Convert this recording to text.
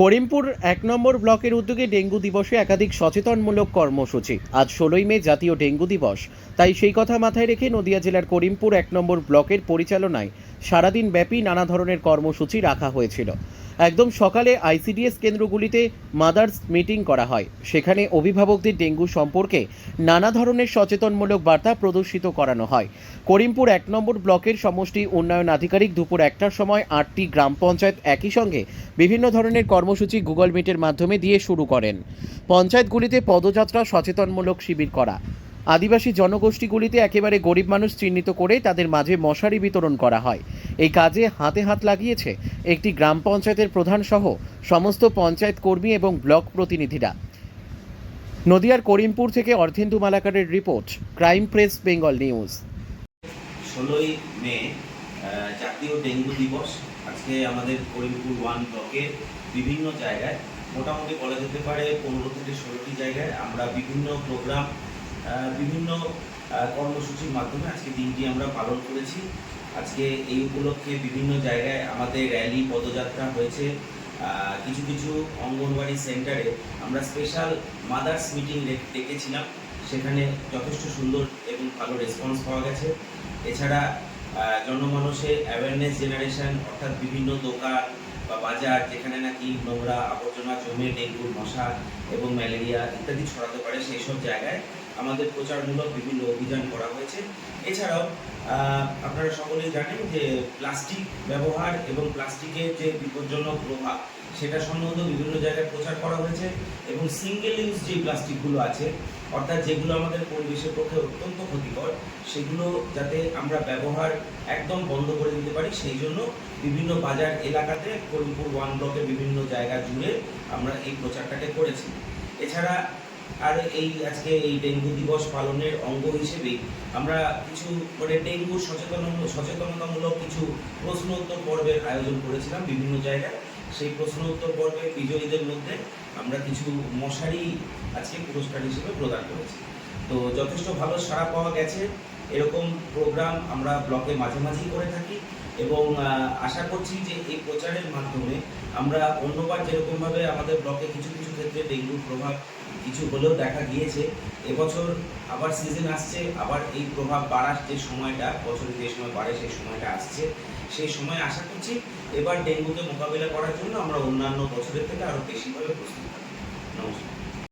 করিমপুর ১ নম্বর ব্লকের উদ্যোগে ডেঙ্গু দিবসে একাধিক সচেতনমূলক কর্মসূচি। আজ ১৬ই মে জাতীয় ডেঙ্গু দিবস। তাই সেই কথা মাথায় রেখে নদিয়া জেলার করিমপুর ১ নম্বর ব্লকের পরিচালনায় সারাদিন ব্যাপী নানা ধরনের কর্মসূচি রাখা হয়েছিল। একদম সকালে আইসিডিএস কেন্দ্রগুলিতে মাদার্স মিটিং করা হয়। সেখানে অভিভাবকদের ডেঙ্গু সম্পর্কে নানা ধরনের সচেতনমূলক বার্তা প্রদর্শিত করানো হয়। করিমপুর ১ নম্বর ব্লকের সমষ্টি উন্নয়ন আধিকারিক দুপুর ১টার সময় ৮টি গ্রাম পঞ্চায়েত একই সঙ্গে বিভিন্ন ধরনের কর্মসূচি গুগল মিটের মাধ্যমে দিয়ে শুরু করেন। পঞ্চায়েতগুলিতে পদযাত্রা, সচেতনমূলক শিবির করা, আদিবাসী জনগোষ্ঠীগুলিতে একেবারে গরিব মানুষ চিহ্নিত করে তাদের মাঝে মশারি বিতরণ করা হয়। এই কাজে হাতে হাত লাগিয়েছে একটি গ্রাম পঞ্চায়েতের প্রধান সহ সমস্ত পঞ্চায়েত কর্মী এবং ব্লক প্রতিনিধিরা। নদিয়ার করিমপুর থেকে অর্ধেন্দু মালাকারের রিপোর্ট, ক্রাইম প্রেস বেঙ্গল নিউজ। ১৬ই মে জাতীয় ডেঙ্গু দিবস। আজকে আমাদের করিমপুর 1 ব্লকের বিভিন্ন জায়গায়, মোটামুটি বলা যেতে পারে ১৫ থেকে ১৬টি জায়গায় আমরা বিভিন্ন প্রোগ্রাম, বিভিন্ন কর্মসূচির মাধ্যমে আজকে দিনটি আমরা পালন করেছি। আজকে এই উপলক্ষে বিভিন্ন জায়গায় আমাদের র্যালি, পদযাত্রা হয়েছে। কিছু কিছু অঙ্গনওয়াড়ি সেন্টারে আমরা স্পেশাল মাদার্স মিটিং ডেকেছিলাম। সেখানে যথেষ্ট সুন্দর এবং ভালো রেসপন্স পাওয়া গেছে। এছাড়া জনমানসে অ্যাওয়ারনেস জেনারেশন, অর্থাৎ বিভিন্ন দোকান বা বাজার যেখানে নাকি নোংরা আবর্জনা জমে ডেঙ্গুর মশা এবং ম্যালেরিয়া ইত্যাদি ছড়াতে পারে, সেই সব জায়গায় আমাদের প্রচারমূলক বিভিন্ন অভিযান করা হয়েছে। এছাড়াও আপনারা সকলেই জানেন যে প্লাস্টিক ব্যবহার এবং প্লাস্টিকের যে বিপজ্জনক প্রভাব, সেটা সম্বন্ধে বিভিন্ন জায়গায় প্রচার করা হয়েছে। এবং সিঙ্গেল ইউজ যে প্লাস্টিকগুলো আছে, অর্থাৎ যেগুলো আমাদের পরিবেশের পক্ষে অত্যন্ত ক্ষতিকর, সেগুলো যাতে আমরা ব্যবহার একদম বন্ধ করে দিতে পারি, সেই জন্য বিভিন্ন বাজার এলাকাতে করিমপুর 1 ব্লকের বিভিন্ন জায়গা জুড়ে আমরা এই প্রচারটাকে করেছি। এছাড়া আর আজকে এই ডেঙ্গু দিবস পালনের অঙ্গ হিসেবেই আমরা কিছু ডেঙ্গু সচেতনতামূলক কিছু প্রশ্ন উত্তর পর্বের আয়োজন করেছিলাম বিভিন্ন জায়গায়। সেই প্রশ্ন উত্তর পর্বে বিজয়ীদের মধ্যে আমরা কিছু মশারি আজকে পুরস্কার হিসেবে প্রদান করেছি। তো যথেষ্ট ভালো সাড়া পাওয়া গেছে। এরকম প্রোগ্রাম আমরা ব্লকে মাঝে মাঝেই করে থাকি এবং আশা করছি যে এই প্রচারের মাধ্যমে আমরা অন্যবার যেরকমভাবে আমাদের ব্লকে কিছু কিছু ক্ষেত্রে ডেঙ্গুর প্রভাব কিছু হলেও দেখা গিয়েছে, এবছর আবার সিজন আসছে, আবার এই প্রভাব বাড়ার যে সময়টা, বছরে যে সময় বাড়ে সেই সময়টা আসছে। সেই সময় আশা করছি এবার ডেঙ্গুকে মোকাবিলা করার জন্য আমরা অন্যান্য বছরের থেকে আরও বেশিভাবে প্রস্তুত থাকব। নমস্কার।